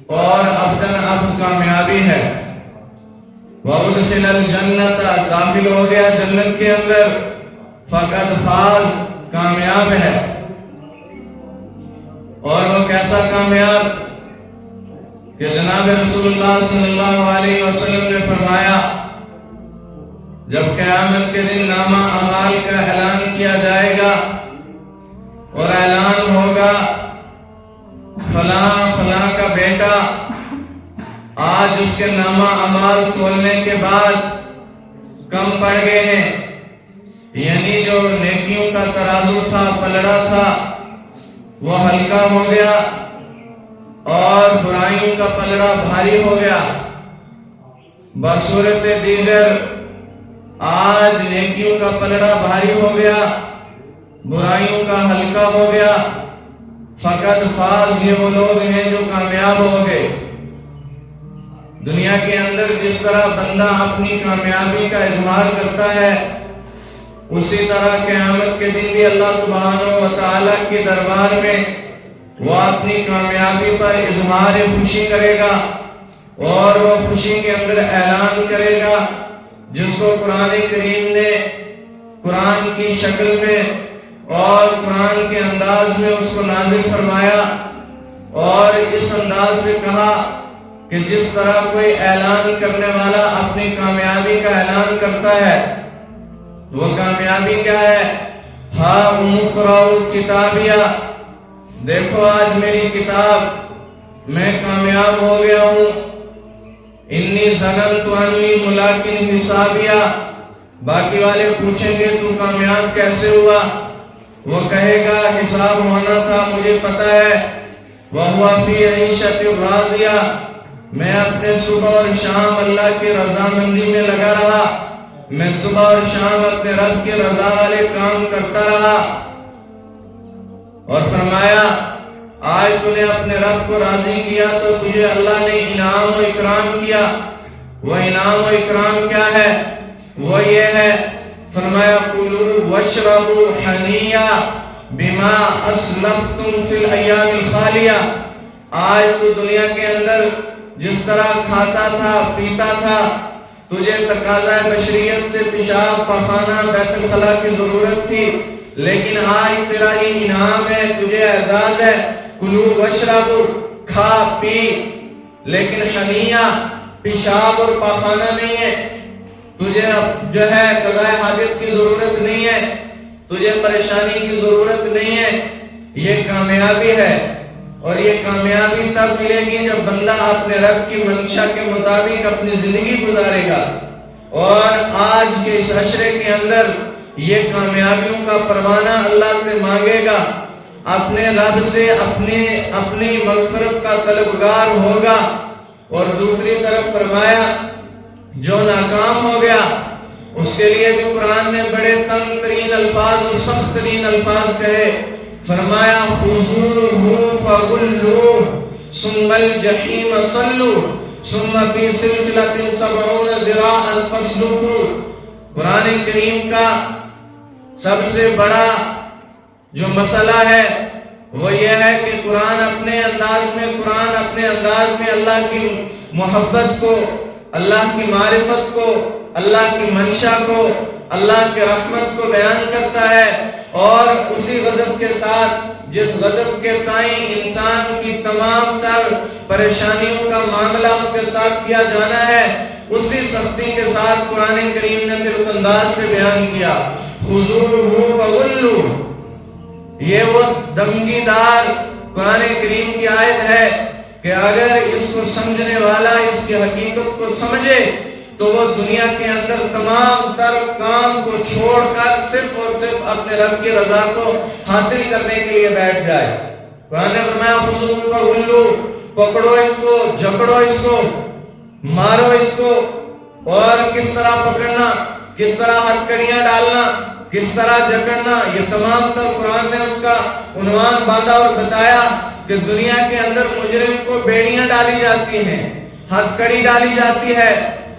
اور ابدن اب کامیابی ہے۔ وَأُدْخِلَ الْجَنَّةَ داخل ہو گیا جنت کے اندر، فقط فاز کامیاب ہے۔ اور وہ کیسا کامیاب کہ جناب رسول اللہ صلی اللہ علیہ وسلم نے فرمایا جب قیامت کے دن نامہ اعمال کا اعلان کیا جائے گا اور اعلان ہوگا فلاں فلاں کا بیٹا آج اس کے نامہ اعمال تولنے کے بعد کم پڑ گئے ہیں، یعنی جو نیکیوں کا ترازو تھا پلڑا تھا وہ ہلکا ہو گیا اور برائیوں کا پلڑا بھاری ہو گیا۔ بصورت دیگر آج نیکیوں کا پلڑا بھاری ہو گیا، برائیوں کا ہلکا ہو گیا۔ فقط فاز یہ وہ لوگ ہیں جو کامیاب ہو گئے۔ دنیا کے اندر جس طرح بندہ اپنی کامیابی کا اظہار کرتا ہے، اسی طرح قیامت کے دن بھی اللہ سبحانہ و تعالیٰ کے دربار میں وہ اپنی کامیابی پر اظہار خوشی کرے گا اور وہ خوشی کے اندر اعلان کرے گا جس کو قرآن کریم نے قرآن کی شکل میں اور قرآن کے انداز میں اس کو نازل فرمایا اور اس انداز سے کہا کہ جس طرح کوئی اعلان کرنے والا اپنی کامیابی کا اعلان کرتا ہے، وہ کامیابی کیا ہے؟ ہاں اقرؤ کتابیہ، دیکھو آج میری کتاب، میں کامیاب ہو گیا ہوں۔ انی ظننت انی ملاق حسابیہ، باقی والے پوچھیں گے تو کامیاب کیسے ہوا؟ وہ کہے گا حساب ہونا تھا مجھے پتا ہے۔ وَهُوَ فِي عِيشَةٍ رَاضِيَةٍ، میں اپنے صبح اور شام اللہ کی رضامندی میں لگا رہا، میں صبح اور شام اپنے رب کی رضا والے کام کرتا رہا۔ اور فرمایا آج تو نے اپنے رب کو راضی کیا تو تجھے اللہ نے انعام و اکرام کیا۔ وہ انعام و اکرام کیا ہے؟ وہ یہ ہے، فرمایا کُلُوا وَاشْرَبُوا حَنِیًّا بِمَا أَسْلَفْتُمْ فِي الْأَيَّامِ الْخَالِیَةِ، آج تو دنیا کے اندر جس طرح کھاتا تھا پیتا تھا، تجھے تقاضۂ بشریت سے پیشاب پخانہ بیت الخلا کی ضرورت تھی، لیکن آج تیرا یہ انعام ہے، تجھے اعزاز ہے، کلو وشربو، کھا پی، لیکن حنیہ پیشاب اور پخانہ نہیں ہے، تجھے جو ہے قضائے حاجت کی ضرورت نہیں ہے، تجھے پریشانی کی ضرورت نہیں ہے۔ یہ کامیابی ہے، اور یہ کامیابی تب ملے گی جب بندہ اپنے رب کی منشا کے مطابق اپنی زندگی گزارے گا۔ اور آج کے اس عشرے کے اندر یہ کامیابیوں کا پروانہ اللہ سے مانگے گا، اپنے رب سے اپنی مغفرت کا طلبگار ہوگا۔ اور دوسری طرف فرمایا جو ناکام ہو گیا اس کے لیے بھی قرآن نے بڑے تنگ ترین الفاظ اور سخت ترین الفاظ کہے، فرمایا خذوہ فغلوہ ثم الجحیم صلوہ ثم فی سلسلۃ 70 ذراعا فاسلکوہ۔ قرآن کریم کا سب سے بڑا جو مسئلہ ہے وہ یہ ہے کہ قرآن اپنے انداز میں اللہ کی محبت کو، اللہ کی معرفت کو، اللہ کی منشا کو، اللہ کی رحمت کو بیان کرتا ہے، اور اسی غضب کے ساتھ جس غضب کے تائیں انسان کی تمام تر پریشانیوں کا معاملہ اس کے ساتھ کیا جانا ہے، اسی سختی کے ساتھ قرآن کریم نے پھر اس انداز سے بیان کیا خذوہ فغلوہ۔ یہ وہ دمکی دار قرآن کریم کی آیت ہے کہ اگر اس کو سمجھنے والا اس کی حقیقت کو سمجھے تو وہ دنیا کے اندر تمام تر کام کو چھوڑ کر صرف اور صرف اپنے رب کی رضا کو حاصل کرنے کے لیے بیٹھ جائے۔ قرآن نے فرمایا خذوہ فغلوہ، پکڑو اس کو، جکڑو اس کو، مارو اس کو۔ اور کس طرح پکڑنا، کس طرح ہتھ کڑیاں ڈالنا، کس طرح جکڑنا، یہ تمام تر قرآن نے اس کا عنوان باندھا اور بتایا کہ دنیا کے اندر مجرم کو بیڑیاں ڈالی جاتی ہیں، ہتھ کڑی ڈالی جاتی ہے،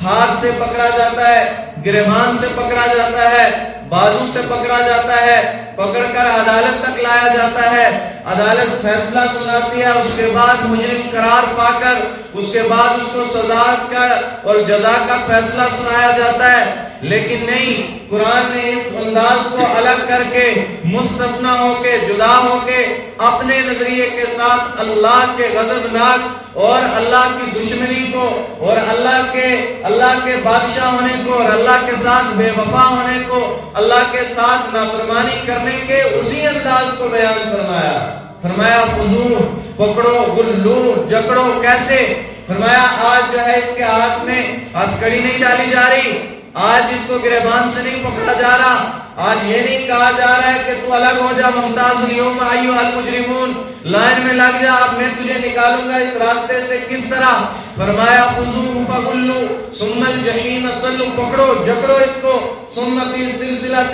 ہاتھ سے پکڑا جاتا ہے، گریبان سے پکڑا جاتا ہے، بازو سے پکڑا جاتا ہے، پکڑ کر عدالت تک لایا جاتا ہے، عدالت فیصلہ سناتی ہے، اس کے بعد مجرم قرار پا کر اس کے بعد اس کو سزا کا اور جزا کا فیصلہ سنایا جاتا ہے۔ لیکن نہیں، قرآن نے اس انداز کو الگ کر کے، مستثنی ہو کے، جدا ہو کے، اپنے نظریے کے ساتھ اللہ کے غضبناک اور اللہ کی دشمنی کو اور اللہ کے بادشاہ ہونے کو اور اللہ کے ساتھ بے وفا ہونے کو، اللہ کے ساتھ نافرمانی کرنے کے اسی انداز کو بیان فرمایا خذو، پکڑو، غلو، جکڑو۔ کیسے؟ فرمایا آج جو ہے اس کے ہاتھ میں ہتھکڑی نہیں ڈالی جا رہی، آج اس کو گریبان سے نہیں پکڑا جا رہا، آج یہ نہیں کہا جا رہا ہے کہ تو الگ ہو جا، ممتاز اليوم ایھا المجرمون، لائن میں لگ جا، اب میں تجھے نکالوں گا اس راستے سے۔ کس طرح؟ فرمایا خذوہ فغلوا ثم الجحیم صلوا، پکڑو، جکڑو اس کو، ثم فی سلسلۃ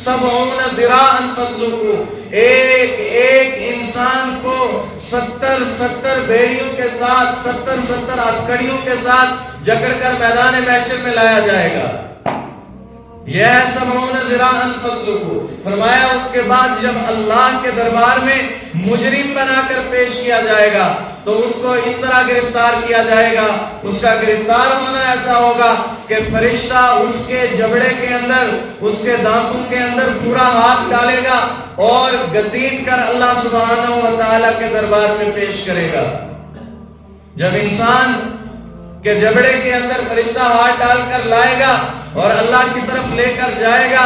70 ذراعا فاسلکوہ، ایک ایک انسان کو 70 بیڑیوں کے ساتھ، 70 ہتھکڑیوں کے ساتھ جکڑ کر میدان محشر میں لایا جائے گا۔ یہ ہے 70 ذراعا فاسلکوہ۔ فرمایا اس کے بعد جب اللہ کے دربار میں مجرم بنا کر پیش کیا جائے گا تو اس کو اس طرح گرفتار کیا جائے گا، اس کا گرفتار ہونا ایسا ہوگا کہ فرشتہ اس کے جبڑے کے اندر، اس کے دانتوں کے اندر پورا ہاتھ ڈالے گا اور گھسیٹ کر اللہ سبحانہ و تعالیٰ کے دربار میں پیش کرے گا۔ جب انسان کے جبڑے کے اندر فرشتہ ہاتھ ڈال کر لائے گا اور اللہ کی طرف لے کر جائے گا،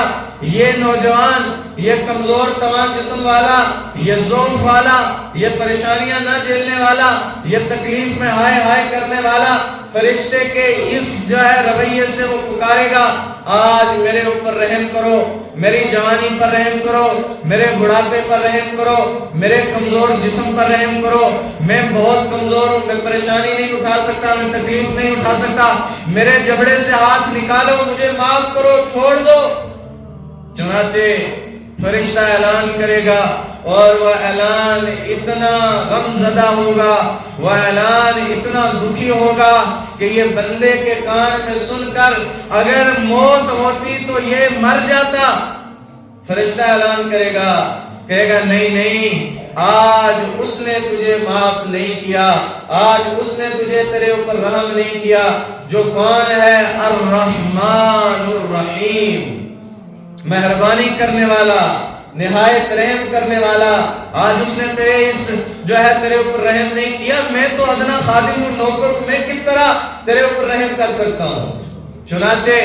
یہ نوجوان، یہ کمزور تمام جسم والا، یہ ضعف والا، یہ پریشانیاں نہ جھیلنے والا، یہ تکلیف میں ہائے ہائے کرنے والا، فرشتے کے اس جو ہے رویے سے وہ پکارے گا، آج میرے اوپر رحم کرو، میری جوانی پر رحم کرو، میرے بڑھاپے پر رحم کرو، میرے کمزور جسم پر رحم کرو، میں بہت کمزور ہوں، میں پریشانی نہیں اٹھا سکتا، میں تکلیف نہیں اٹھا سکتا، میرے جبڑے سے ہاتھ نکالو، مجھے معاف کرو، چھوڑ دو۔ چنانچہ فرشتہ اعلان کرے گا اور وہ اعلان اتنا غم زدہ ہوگا، وہ اعلان اتنا دکھی ہوگا کہ یہ بندے کے کان میں سن کر اگر موت ہوتی تو یہ مر جاتا۔ فرشتہ اعلان کرے گا، کہے گا نہیں، آج اس نے تجھے معاف نہیں کیا، آج اس نے تجھے تیرے اوپر رحم نہیں کیا، جو کون ہے؟ الرحمن الرحیم، مہربانی کرنے والا، نہایت رحم کرنے والا۔ آج اس نے تیرے اوپر رحم نہیں کیا، میں تو ادنا خادم ہوں، نوکر ہوں، میں کس طرح تیرے اوپر رحم کر سکتا ہوں؟ چنانچہ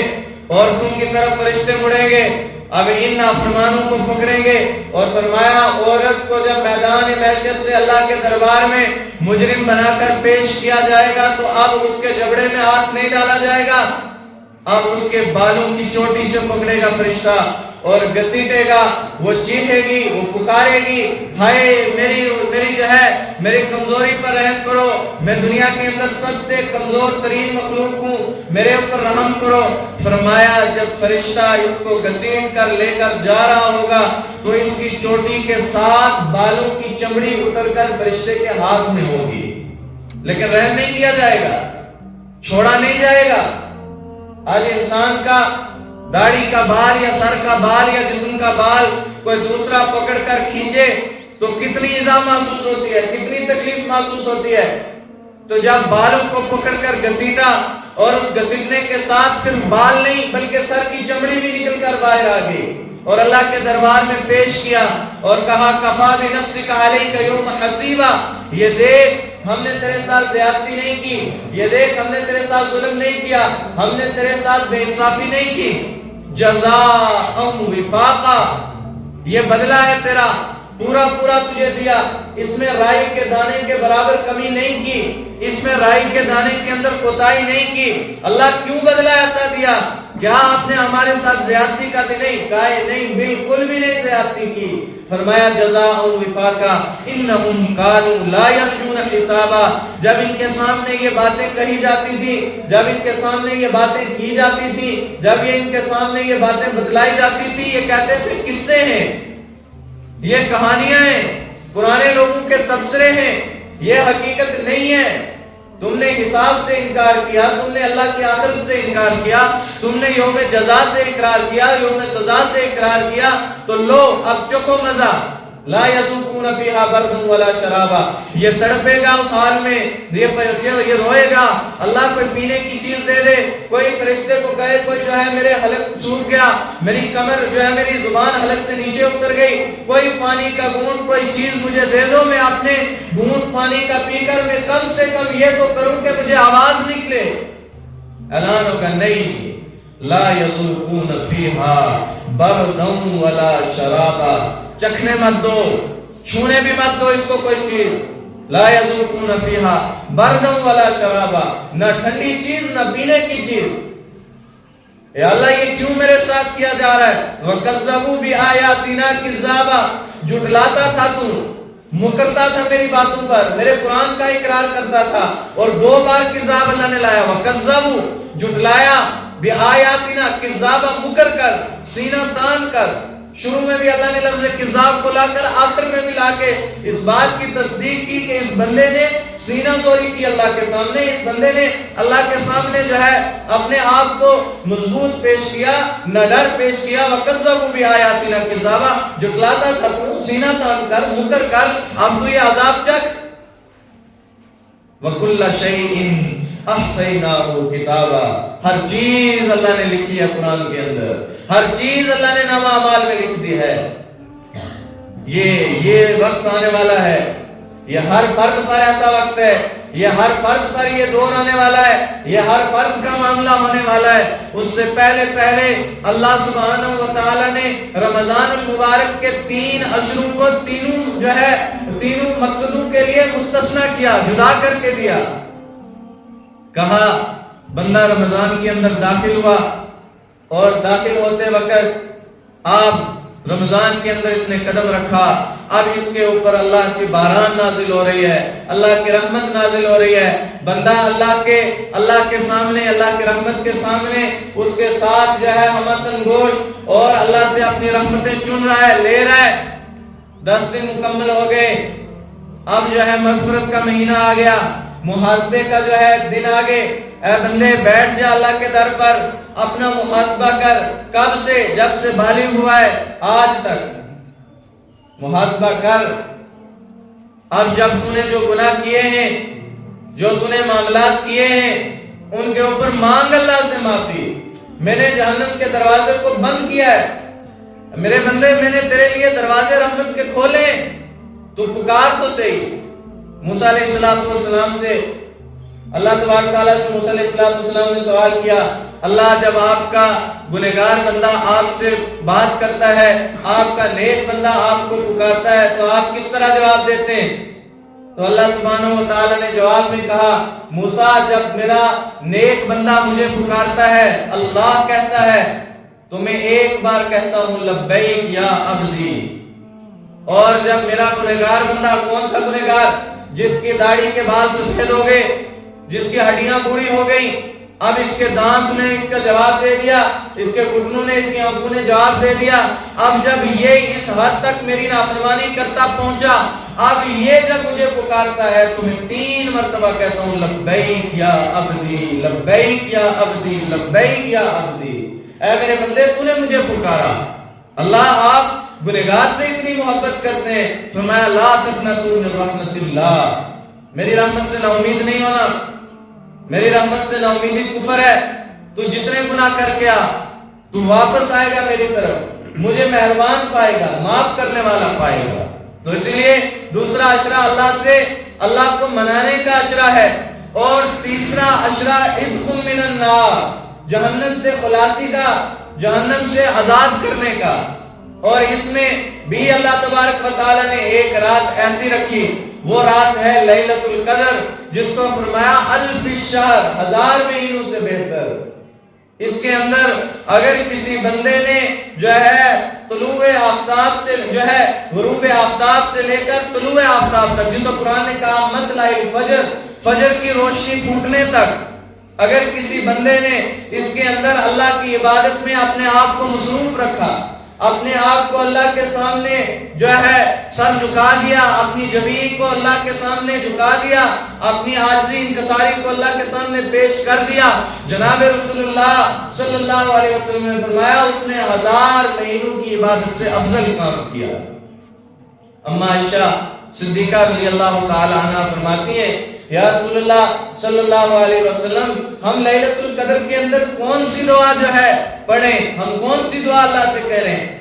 عورتوں کی طرف فرشتے مڑیں گے، اب ان نافرمانوں کو پکڑیں گے اور فرمایا عورت کو جب میدان محشر سے اللہ کے دربار میں مجرم بنا کر پیش کیا جائے گا تو اب اس کے جبڑے میں ہاتھ نہیں ڈالا جائے گا، اب اس کے بالوں کی چوٹی سے پکڑے گا فرشتہ اور گھسیٹے گا، وہ چیخے گی، وہ پکارے گی، ہائے میری جو ہے میری کمزوری پر رحم کرو، میں دنیا کے اندر سب سے کمزور ترین مخلوق ہوں، میرے اوپر رحم کرو۔ فرمایا جب فرشتہ اس کو گھسیٹ کر لے کر جا رہا ہوگا تو اس کی چوٹی کے ساتھ بالوں کی چمڑی اتر کر فرشتے کے ہاتھ میں ہوگی، لیکن رحم نہیں کیا جائے گا، چھوڑا نہیں جائے گا۔ آج انسان کا داڑھی کا بال یا سر کا بال یا جسم کا بال کوئی دوسرا پکڑ کر کھینچے تو کتنی ایذا محسوس ہوتی ہے، کتنی تکلیف محسوس ہوتی ہے۔ تو جب بالوں کو پکڑ کر گھسیٹا اور اس گھسیٹنے کے ساتھ صرف بال نہیں بلکہ سر کی چمڑی بھی نکل کر باہر آ گئی اور اللہ کے دربار میں پیش کیا اور کہا کفا بنفسک علیک یوم حسیبا، یہ دیکھ ہم نے تیرے ساتھ زیادتی نہیں کی، یہ دیکھ ہم نے تیرے ساتھ ظلم نہیں کیا، ہم نے تیرے ساتھ بے انصافی نہیں کی، جزاء وفاقا، یہ بدلہ ہے تیرا، پورا تجھے دیا، اس میں رائی کے دانے کے برابر کمی نہیں کی، اس میں رائی کے دانے کے اندر کوتاہی نہیں کی۔ اللہ کیوں بدلہ ایسا دیا؟ کیا آپ نے ہمارے ساتھ زیادتی کا نہیں؟ کہا نہیں، بالکل بھی نہیں زیادتی کی۔ فرمایا جزاء وفاقا انہم کانوا لا یرجون حسابا، جب ان کے سامنے یہ باتیں کہی جاتی تھی، جب ان کے سامنے یہ باتیں کی جاتی تھی، جب یہ ان کے سامنے یہ باتیں بتلائی جاتی تھی، یہ کہتے تھے قصے ہیں، یہ کہانیاں ہیں، پرانے لوگوں کے تبصرے ہیں، یہ حقیقت نہیں ہے۔ تم نے حساب سے انکار کیا، تم نے اللہ کی آخرت سے انکار کیا، تم نے یوم جزا سے اقرار کیا، یوم سزا سے اقرار کیا، تو لو اب چکھو مزہ۔ لا یذوقون فیہا برد ولا شرابا، یہ تڑپے گا اس حال میں، یہ روئے گا۔ اللہ کوئی پینے کی چیز دے دے، کوئی فرشتے کو کہے کوئی جو ہے میرے حلق سوکھ گیا، میری کمر جو ہے میری زبان حلق سے نیچے اتر گئی، کوئی پانی کا گھونٹ کوئی چیز مجھے دے دو، میں اپنے گھونٹ پانی کا پی کر میں کم سے کم یہ تو کروں کہ مجھے آواز نکلے۔ اعلان ہوگا نہیں، لا یذوقون فیہا بردا ولا شرابا، چکھنے مت دو، چھونے بھی مت دو اس کو کوئی چیز۔ لا یذوقون فیہا بردا ولا شرابا، نہ ٹھنڈی چیز نہ پینے کی چیز۔ اے اللہ یہ کیوں میرے ساتھ کیا جا رہا ہے؟ وَكَذَّبُوا بِآيَاتِنَا كِذَّابًا، جھٹلاتا تھا تو، مکرتا تھا میری باتوں پر، میرے قرآن کا اقرار کرتا تھا، اور 2 بار کذاب اللہ نے لایا۔ وَكَذَّبُوا، جھٹلایا، بِآيَاتِنَا كِذَّابًا، مکر کر، سینہ تان کر۔ شروع میں بھی اللہ نے لفظ کذاب کو لا کر آخر میں بھی لا کے اس بات کی تصدیق کی کہ اس بندے نے سینہ زوری کی اللہ کے سامنے، اس بندے نے اللہ کے سامنے جو ہے اپنے آپ کو مضبوط پیش کیا، نہ ڈر پیش کیا۔ وَكَذَّبُوا بِآيَاتِنَا كِذَّابًا، جھٹلاتا تھا تو، سینہ تان کر، مکر کر، اب تو یہ عذاب چکھ۔ وَكُلَّ شَيْءٍ احصیناہ کتابا، ہر چیز اللہ نے لکھی ہے قرآن کے اندر، ہر چیز اللہ نے نامہ اعمال میں لکھ دی ہے۔ یہ وقت آنے والا ہے، یہ ہر فرد پر ایسا وقت ہے، یہ ہر فرد پر یہ دور آنے والا ہے، یہ ہر فرد کا معاملہ ہونے والا ہے۔ اس سے پہلے اللہ سبحانہ و تعالی نے رمضان المبارک کے 3 اشروں کو تینوں مقصدوں کے لیے مستثنی کیا، جدا کر کے دیا۔ کہا بندہ رمضان کے اندر داخل ہوا، اور داخل ہوتے وقت آپ رمضان کے اندر اس نے قدم رکھا، اب اس کے اوپر اللہ کی باران نازل ہو رہی ہے، اللہ کی رحمت نازل ہو رہی ہے۔ بندہ اللہ کے سامنے، اللہ کی رحمت کے سامنے اس کے ساتھ جو ہے ہمتن گوش اور اللہ سے اپنی رحمتیں چن رہا ہے، لے رہا ہے۔ 10 دن مکمل ہو گئے، اب جو ہے مغفرت کا مہینہ آ گیا، محاسبے کا جو ہے دن آگے۔ اے بندے بیٹھ جا اللہ کے در پر، اپنا محاسبہ کر، کب سے، جب سے بالغ ہوا ہے آج تک محاسبہ کر۔ اب جب تو نے جو گناہ کیے ہیں، جو تو نے معاملات کیے ہیں، ان کے اوپر مانگ اللہ سے معافی۔ میں نے جہنم کے دروازے کو بند کیا ہے، میرے بندے میں نے تیرے لیے دروازے رحمت کے کھولے، تو پکار تو صحیح۔ موسیٰ علیہ السلام سے اللہ تبارک تعالیٰ سے موسیٰ علیہ السلام نے سوال کیا، اللہ جب آپ کا گنہگار بندہ آپ سے بات کرتا ہے، آپ کا نیک بندہ آپ کو پکارتا ہے، تو آپ کس طرح جواب دیتے ہیں؟ تو اللہ سبحانہ و تعالیٰ نے جواب میں کہا، موسیٰ جب میرا نیک بندہ مجھے پکارتا ہے، اللہ کہتا ہے، تو میں ایک بار کہتا ہوں لبیک یا عبدی۔ اور جب میرا گنہگار بندہ، کون سا گنہگار؟ جس کی داڑھی کے بال سفید ہو گئے، جس کی ہڈیاں بوڑھی ہو گئی، اب اس کے دانت نے اس کا جواب دے دیا، اس کے گھٹنوں نے، اس کی آنکھوں نے جواب دے دیا۔ اب جب یہ اس حد تک میری نافرمانی کرتا پہنچا، اب یہ جب مجھے پکارتا ہے تو میں 3 مرتبہ کہتا ہوں لبیک یا عبدی، لبیک یا عبدی، لبیک یا عبدی۔ اے میرے بندے تو نے مجھے پکارا۔ اللہ آپ گنہگار سے اتنی محبت کرتے ہیں، فرمایا لا تقنطوا من رحمت اللہ، میری رحمت سے نا امید نہیں ہونا، میری رحمت سے نا امیدی کفر ہے۔ تو جتنے گناہ کر کے آ، تو واپس آئے گا میری طرف، مجھے مہربان پائے گا، معاف کرنے والا پائے گا۔ تو اسی لیے دوسرا عشرہ اللہ سے، اللہ کو منانے کا عشرہ ہے، اور تیسرا عشرہ عتق من النار، جہنم سے خلاصی کا، جہنم سے آزاد کرنے کا۔ اور اس میں بھی اللہ تبارک و تعالی نے ایک رات ایسی رکھی، وہ رات ہے لیلۃ القدر، جس کو فرمایا الف الشہر، 1000 مہینوں سے بہتر۔ اس کے اندر اگر کسی بندے نے جو ہے طلوع آفتاب سے جو ہے غروب آفتاب سے لے کر طلوع آفتاب تک، جس کو قرآن نے کہا مطلع الفجر، فجر کی روشنی پھوٹنے تک، اگر کسی بندے نے اس کے اندر اللہ کی عبادت میں اپنے آپ کو مصروف رکھا، اپنے آپ کو اللہ کے سامنے جو ہے سر جھکا دیا، اپنی جبین کو اللہ کے سامنے جھکا دیا، اپنی عاجزی انکساری کو اللہ کے سامنے پیش کر دیا، جناب رسول اللہ صلی اللہ علیہ وسلم نے فرمایا اس نے 1000 مہینوں کی عبادت سے افضل کام کیا۔ اما عائشہ صدیقہ رضی اللہ تعالی عنہ فرماتی ہے یا رسول اللہ صلی اللہ علیہ وسلم ہم لیلۃ القدر کے اندر کون سی دعا جو ہے پڑھیں، ہم کون سی دعا اللہ سے کہہ رہے ہیں؟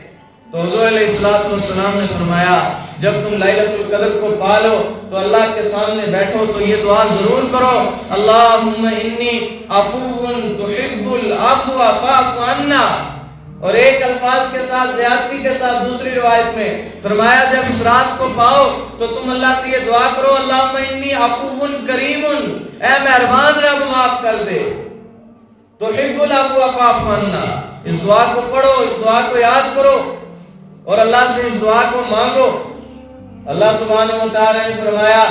تو حضور علیہ السلام نے فرمایا جب تم لیلۃ القدر کو پالو تو اللہ کے سامنے بیٹھو تو یہ دعا ضرور کرو، اللہم انی عفو تحب العفو فاعف عنا، اور ایک الفاظ کے ساتھ زیادتی کے ساتھ دوسری روایت میں فرمایا جب اس رات کو پاؤ تو تم اللہ سے یہ دعا کرو اللہم انی عفو کریم، اے مہربان رب معاف کر دے، تحب العفو فاعف عنا، اس دعا کو پڑھو، اس دعا کو یاد کرو اور اللہ سے اس دعا کو مانگو۔ اللہ سبحانہ و تعالی نے فرمایا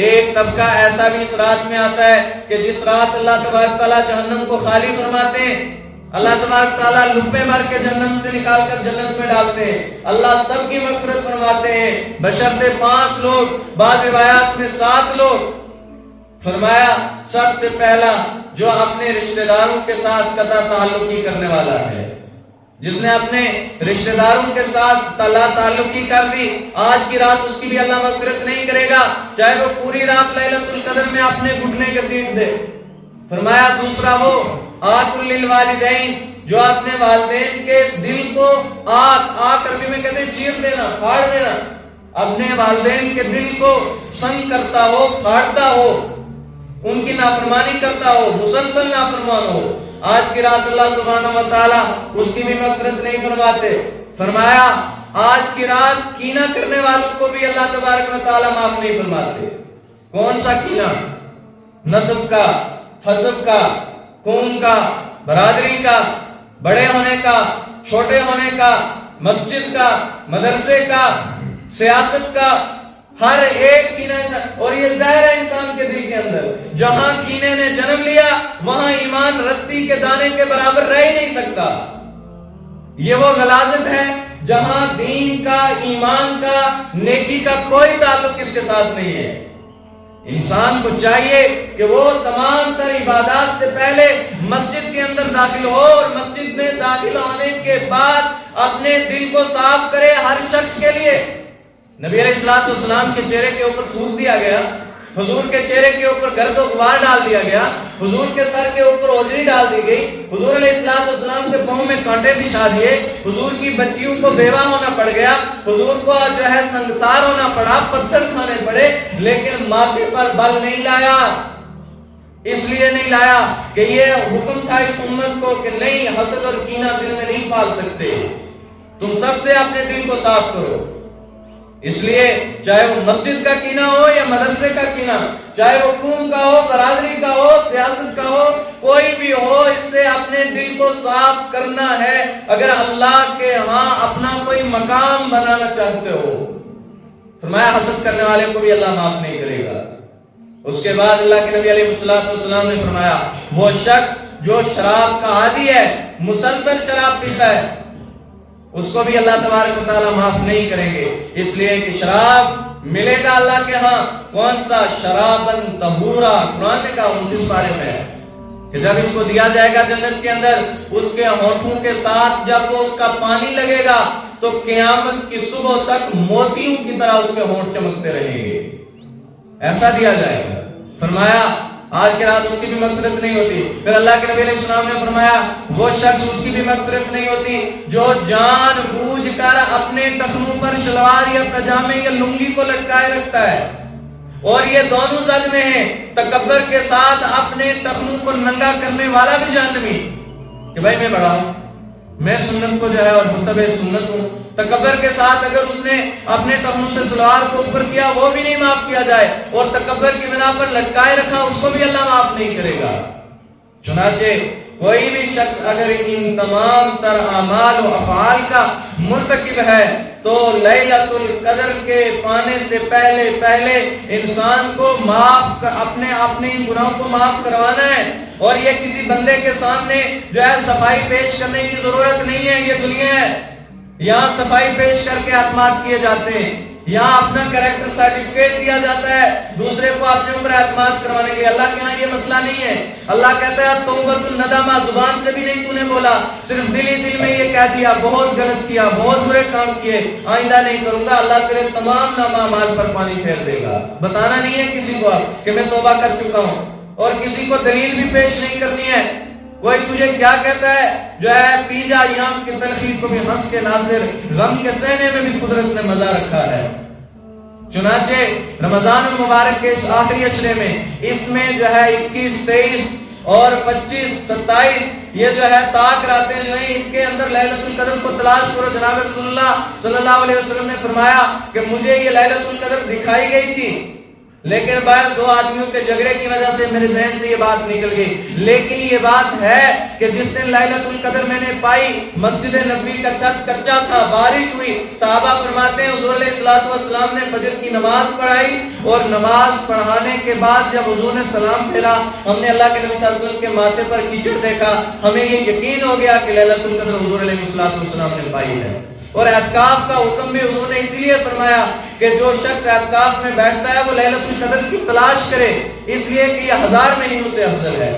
ایک طبقہ ایسا بھی اس رات میں آتا ہے کہ جس رات اللہ تبارک تعالیٰ جہنم کو خالی فرماتے ہیں، اللہ تبارک تعالیٰ لپے مار کے جہنم سے نکال کر جنت میں ڈالتے ہیں، اللہ سب کی مغفرت فرماتے ہیں بشرطے 5 لوگ، بعض روایات میں 7 لوگ۔ فرمایا سب سے پہلا جو اپنے رشتہ داروں کے ساتھ قطع تعلقی کرنے والا ہے، جس نے اپنے رشتہ داروں کے ساتھ تعلقی کر دی، آج کی رات اس کی بھی اللہ مغفرت نہیں کرے گا، چاہے وہ پوری رات لیلۃ القدر میں اپنے گھٹنے گھسیٹ دے۔ فرمایا دوسرا وہ آق للوالدین جو اپنے والدین کے دل کو آق عربی میں کہتے ہیں چیر دینا، پھاڑ دینا، اپنے والدین کے دل کو سنگ کرتا ہو، پھاڑتا ہو، ان کی نافرمانی کرتا ہو، مسلسل نافرمان ہو، آج کی رات اللہ سبحانہ و تعالی اس کی بھی مغفرت نہیں فرماتے۔ فرمایا آج کی رات کینہ کرنے والوں کو بھی اللہ تبارک و تعالی معاف نہیں فرماتے۔ کون سا کینہ؟ نسب کا، حسب کا، قوم کا، برادری کا، بڑے ہونے کا، چھوٹے ہونے کا، مسجد کا، مدرسے کا، سیاست کا، ہر ایک کینہ، اور یہ ظاہر ہے انسان کے دل کے اندر، جہاں کینے نے جنم لیا وہاں ایمان رتی کے دانے کے برابر رہ ہی نہیں سکتا۔ یہ وہ غلاظت ہے جہاں دین کا، ایمان کا، نیکی کا کوئی تعلق اس کے ساتھ نہیں ہے۔ انسان کو چاہیے کہ وہ تمام تر عبادات سے پہلے مسجد کے اندر داخل ہو اور مسجد میں داخل ہونے کے بعد اپنے دل کو صاف کرے ہر شخص کے لیے۔ نبی علیہ السلام کے چہرے کے اوپر تھوک دیا گیا، حضور کے چہرے کے اوپر گرد و غبار ڈال دیا گیا، حضور کے سر کے اوپر اوجری ڈال دی گئی، حضور علیہ السلام سے پاؤں میں کانٹے بچھا دیے، حضور کی بچیوں کو بیوہ ہونا پڑ گیا، حضور کو جو ہے سنگسار ہونا پڑا، پتھر کھانے پڑے، لیکن ماتھے پر بل نہیں لایا۔ اس لیے نہیں لایا کہ یہ حکم تھا اس امت کو کہ نہیں، حسد اور کینہ دل میں نہیں پال سکتے، تم سب سے اپنے دل کو صاف کرو۔ اس لیے چاہے وہ مسجد کا کینہ ہو یا مدرسے کا کینہ، چاہے وہ قوم کا ہو، برادری کا ہو، سیاست کا ہو، کوئی بھی ہو، اس سے اپنے دل کو صاف کرنا ہے اگر اللہ کے ہاں اپنا کوئی مقام بنانا چاہتے ہو۔ فرمایا حسد کرنے والے کو بھی اللہ معاف نہیں کرے گا۔ اس کے بعد اللہ کے نبی علیہ السلام نے فرمایا وہ شخص جو شراب کا عادی ہے، مسلسل شراب پیتا ہے، اس کو بھی اللہ تبارک و تعالی معاف نہیں کریں گے، اس لیے کہ شراب ملے گا اللہ کے ہاں کون سا؟ شرابن طہورا، قرآن نے کہا 29 پارے میں کہ جب اس کو دیا جائے گا جنت کے اندر، اس کے ہونٹوں کے ساتھ جب وہ اس کا پانی لگے گا تو قیامت کی صبح تک موتیوں کی طرح اس کے ہونٹ چمکتے رہیں گے، ایسا دیا جائے گا۔ فرمایا آج کی رات اس کی بھی مغفرت نہیں ہوتی۔ پھر اللہ کے نبی علیہ السلام نے فرمایا وہ شخص اس کی بھی مغفرت نہیں ہوتی جو جان بوجھ کر اپنے ٹخنوں پر شلوار یا پجامے یا لنگی کو لٹکائے رکھتا ہے، اور یہ دونوں زد میں ہیں، تکبر کے ساتھ اپنے ٹخنوں کو ننگا کرنے والا بھی جہنمی، کہ بھائی میں بڑا ہوں، میں سنت کو جو ہے اور متبع سنت ہوں۔ تکبر کے ساتھ اگر اس نے اپنے ٹخنوں سے سلوار کو اوپر کیا وہ بھی نہیں معاف کیا جائے، اور تکبر کی بنا پر لٹکائے رکھا اس کو بھی اللہ معاف نہیں کرے گا۔ چنانچہ کوئی بھی شخص اگر ان تمام تر اعمال و افعال کا مرتکب ہے تو لیلۃ القدر کے پانے سے پہلے انسان کو اپنے ان گناہوں کو معاف کروانا ہے، اور یہ کسی بندے کے سامنے جو ہے صفائی پیش کرنے کی ضرورت نہیں ہے، یہ دنیا ہے، یہاں صفائی پیش کر کے اعتماد کیے جاتے ہیں، یہاں اپنا کریکٹر سرٹیفکیٹ دیا جاتا ہے دوسرے کو اپنے اوپر اعتماد کروانے کے لیے۔ اللہ کے ہاں یہ مسئلہ نہیں ہے۔ اللہ کہتا ہے توبۃ الندامہ، زبان سے بھی نہیں تو نے بولا، صرف دل ہی دل میں یہ کہہ دیا بہت غلط کیا، بہت برے کام کیے، آئندہ نہیں کروں گا، اللہ تیرے تمام نامہ اعمال پر پانی پھیر دے گا۔ بتانا نہیں ہے کسی کو کہ میں توبہ کر چکا ہوں، اور کسی کو دلیل بھی پیش نہیں کرنی ہے۔ کوئی تجھے کیا کہتا ہے جو ہے پی جا یام کی تنقید کو بھی ہنس کے ناصر، غم کے سہنے میں بھی قدرت نے مزہ رکھا ہے۔ چنانچہ رمضان المبارک کے اس آخری عشرے میں، اس میں جو ہے 21، 23 اور 25، 27 یہ جو ہے طاق راتیں جو ہیں، ان کے اندر لیلۃ القدر کو تلاش کرو۔ جناب رسول اللہ صلی اللہ علیہ وسلم نے فرمایا کہ مجھے یہ لیلۃ القدر دکھائی گئی تھی، لیکن باہر دو آدمیوں کے جھگڑے کی وجہ سے میرے ذہن سے یہ بات نکل گئی۔ لیکن یہ بات ہے کہ جس دن لیلۃ القدر میں نے پائی، مسجد نبوی کا چھت کچا تھا، بارش ہوئی، صحابہ فرماتے ہیں حضور علیہ الصلوۃ والسلام نے فجر کی نماز پڑھائی، اور نماز پڑھانے کے بعد جب حضور نے سلام پھیرا، ہم نے اللہ کے نبی صلی اللہ علیہ وسلم کے ماتھے پر کیچڑ دیکھا، ہمیں یہ یقین ہو گیا کہ لیلۃ القدر حضور علیہ الصلوۃ والسلام نے پائی ہے۔ اور اعتکاف کا حکم بھی حضور نے اس لیے فرمایا کہ جو شخص اعتکاف میں بیٹھتا ہے وہ لیلۃ القدر کی تلاش کرے، اس لیے کہ یہ 1000 مہینوں سے افضل ہے۔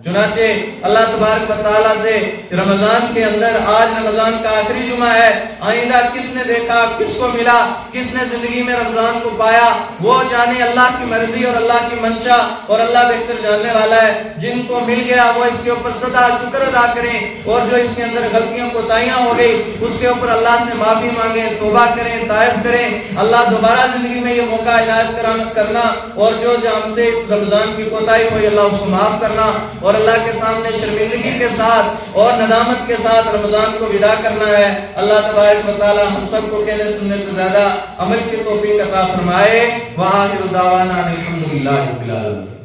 چنانچہ اللہ تبارک و تعالیٰ سے رمضان کے اندر، آج رمضان کا آخری جمعہ ہے، آئندہ کس نے دیکھا، کس کو ملا، کس نے زندگی میں رمضان کو پایا، وہ جانے، اللہ کی مرضی اور اللہ کی منشا، اور اللہ بہتر جاننے والا ہے۔ جن کو مل گیا وہ اس کے اوپر سدا شکر ادا کریں، اور جو اس کے اندر غلطیاں کوتاہیاں ہو گئی اس کے اوپر اللہ سے معافی مانگیں، توبہ کریں، تائب کریں، اللہ دوبارہ زندگی میں یہ موقع عنایت کرنا، اور جو ہم سے اس رمضان کی کوتاہی ہوئی اللہ اس کو معاف کرنا، اور اللہ کے سامنے شرمندگی کے ساتھ اور ندامت کے ساتھ رمضان کو ودا کرنا ہے۔ اللہ تبارک و تعالی ہم سب کو کہنے سننے سے زیادہ عمل کی توفیق عطا فرمائے۔ وآخر دعوانا الحمدللہ رب العالمین۔